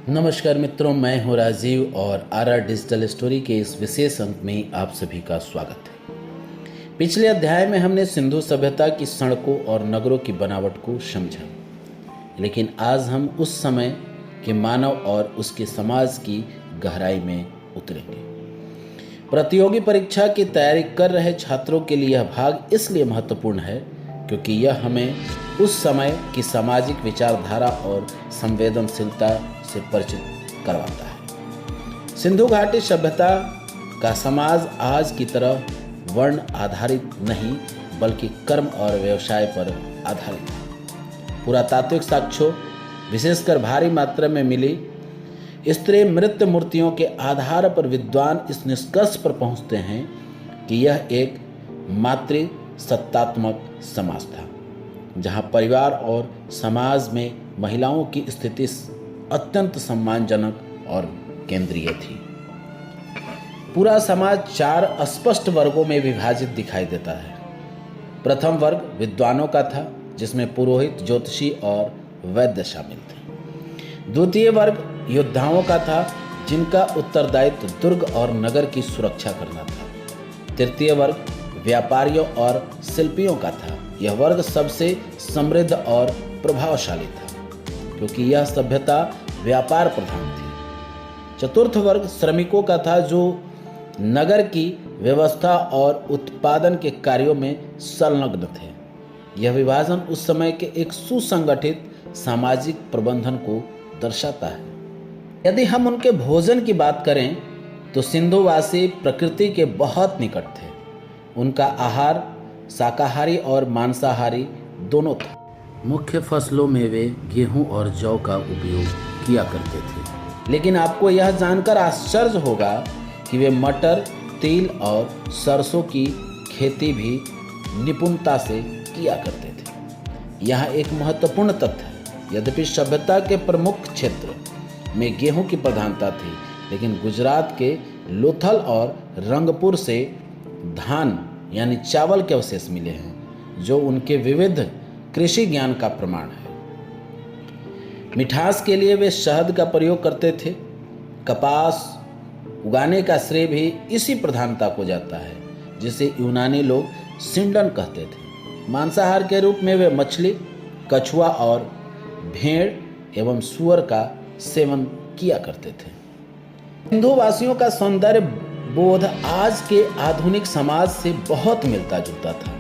नमस्कार मित्रों, मैं हूं राजीव और आरआर डिजिटल स्टोरी के इस विशेष अंक में आप सभी का स्वागत है। पिछले अध्याय में हमने सिंधु सभ्यता की सड़कों और नगरों की बनावट को समझा, लेकिन आज हम उस समय के मानव और उसके समाज की गहराई में उतरेंगे। प्रतियोगी परीक्षा की तैयारी कर रहे छात्रों के लिए यह भाग इसलिए महत्वपूर्ण है क्योंकि यह हमें उस समय की सामाजिक विचारधारा और संवेदनशीलता से परिचित करवाता है। सिंधु घाटी सभ्यता का समाज आज की तरह वर्ण आधारित नहीं बल्कि कर्म और व्यवसाय पर आधारित है। पुरातात्विक साक्ष्यों, विशेषकर भारी मात्रा में मिली स्त्री मृत मूर्तियों के आधार पर विद्वान इस निष्कर्ष पर पहुंचते हैं कि यह एक मातृ सत्तात्मक समाज था, जहां परिवार और समाज में महिलाओं की स्थिति अत्यंत सम्मानजनक और केंद्रीय थी। पूरा समाज 4 स्पष्ट वर्गों में विभाजित दिखाई देता है। प्रथम वर्ग विद्वानों का था, जिसमें पुरोहित, ज्योतिषी और वैद्य शामिल थे। द्वितीय वर्ग योद्धाओं का था, जिनका उत्तरदायित्व दुर्ग और नगर की सुरक्षा करना था। तृतीय वर्ग व्यापारियों और शिल्पियों का था। यह वर्ग सबसे समृद्ध और प्रभावशाली था क्योंकि यह सभ्यता व्यापार प्रधान थी। चतुर्थ वर्ग श्रमिकों का था, जो नगर की व्यवस्था और उत्पादन के कार्यों में संलग्न थे। यह विभाजन उस समय के एक सुसंगठित सामाजिक प्रबंधन को दर्शाता है। यदि हम उनके भोजन की बात करें तो सिंधुवासी प्रकृति के बहुत निकट थे। उनका आहार शाकाहारी और मांसाहारी दोनों था। मुख्य फसलों में वे गेहूं और जौ का उपयोग किया करते थे, लेकिन आपको यह जानकर आश्चर्य होगा कि वे मटर, तिल और सरसों की खेती भी निपुणता से किया करते थे। यह एक महत्वपूर्ण तथ्य है। यद्यपि सभ्यता के प्रमुख क्षेत्र में गेहूं की प्रधानता थी, लेकिन गुजरात के लोथल और रंगपुर से धान यानी चावल के अवशेष मिले हैं, जो उनके विविध कृषि ज्ञान का प्रमाण है। मिठास के लिए वे शहद का प्रयोग करते थे। कपास उगाने का श्रेय भी इसी प्रधानता को जाता है, जिसे यूनानी लोग सिंडन कहते थे। मांसाहार के रूप में वे मछली, कछुआ और भेड़ एवं सूअर का सेवन किया करते थे। हिंदू वासियों का सौंदर्य बोध आज के आधुनिक समाज से बहुत मिलता जुलता था।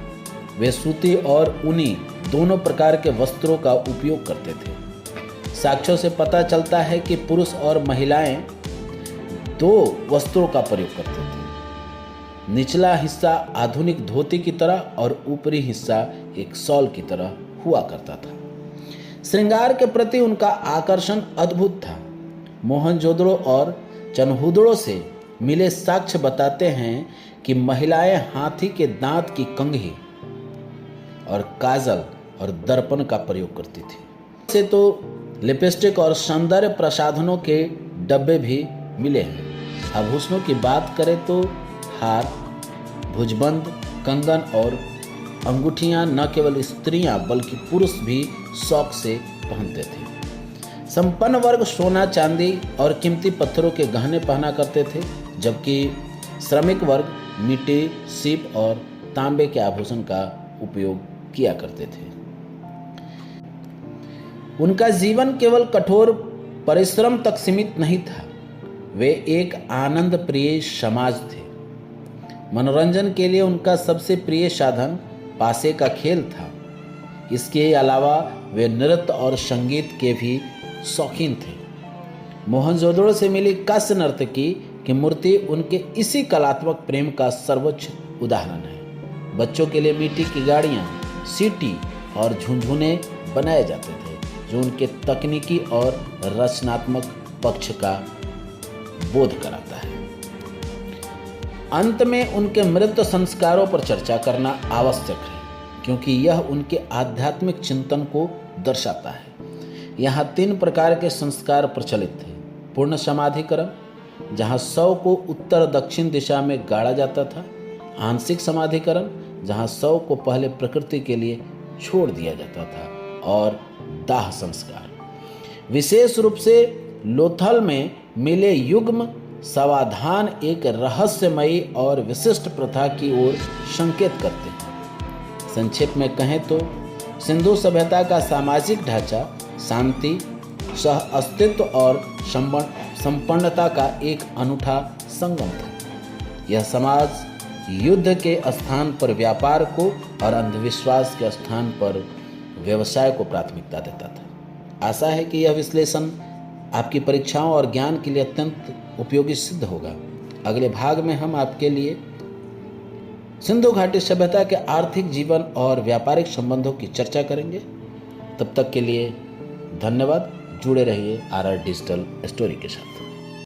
वे सूती और ऊनी दोनों प्रकार के वस्त्रों का उपयोग करते थे। साक्ष्यों से पता चलता है कि पुरुष और महिलाएं 2 वस्त्रों का प्रयोग करते थे। निचला हिस्सा आधुनिक धोती की तरह और ऊपरी हिस्सा एक शॉल की तरह हुआ करता था। श्रृंगार के प्रति उनका आकर्षण अद्भुत था। मोहनजोदड़ो और चनहुदड़ो से मिले साक्ष्य बताते हैं कि महिलाएं हाथी के दांत की कंघी और काजल और दर्पण का प्रयोग करती थी। से तो लिपस्टिक और सौंदर्य प्रसाधनों के डब्बे भी मिले हैं। आभूषणों की बात करें तो हार, भुजबंद, कंगन और अंगूठियां न केवल स्त्रियां बल्कि पुरुष भी शौक से पहनते थे। संपन्न वर्ग सोना, चांदी और कीमती पत्थरों के गहने पहना करते थे, जबकि श्रमिक वर्ग मिट्टी, सीप और तांबे के आभूषण का उपयोग किया करते थे। उनका जीवन केवल कठोर परिश्रम तक सीमित नहीं था। वे एक आनंद प्रिय समाज थे। मनोरंजन के लिए उनका सबसे प्रिय साधन पासे का खेल था। इसके अलावा वे नृत्य और संगीत के भी शौकीन थे। मोहनजोदड़ो से मिली कांस्य नर्तकी की मूर्ति उनके इसी कलात्मक प्रेम का सर्वोच्च उदाहरण है। बच्चों के लिए मिट्टी की गाड़ियाँ, सीटी और झुनझुने बनाए जाते थे, जो उनके तकनीकी और रचनात्मक पक्ष का बोध कराता है। अंत में उनके मृत संस्कारों पर चर्चा करना आवश्यक है, क्योंकि यह उनके आध्यात्मिक चिंतन को दर्शाता है। यहाँ 3 प्रकार के संस्कार प्रचलित थे। पूर्ण समाधिकरण, जहाँ शव को उत्तर दक्षिण दिशा में गाड़ा जाता था। आंशिक समाधिकरण, जहाँ शव को पहले प्रकृति के लिए छोड़ दिया जाता था। और दाह संस्कार, विशेष रूप से लोथल में मिले युग्म समाधान एक रहस्यमयी और विशिष्ट प्रथा की ओर संकेत करते हैं। संक्षेप में कहें तो सिंधु सभ्यता का सामाजिक ढांचा शांति, सह अस्तित्व और संपन्नता का एक अनूठा संगम था। यह समाज युद्ध के स्थान पर व्यापार को और अंधविश्वास के स्थान पर व्यवसाय को प्राथमिकता देता था। आशा है कि यह विश्लेषण आपकी परीक्षाओं और ज्ञान के लिए अत्यंत उपयोगी सिद्ध होगा। अगले भाग में हम आपके लिए सिंधु घाटी सभ्यता के आर्थिक जीवन और व्यापारिक संबंधों की चर्चा करेंगे। तब तक के लिए धन्यवाद। जुड़े रहिए RR डिजिटल स्टोरी के साथ।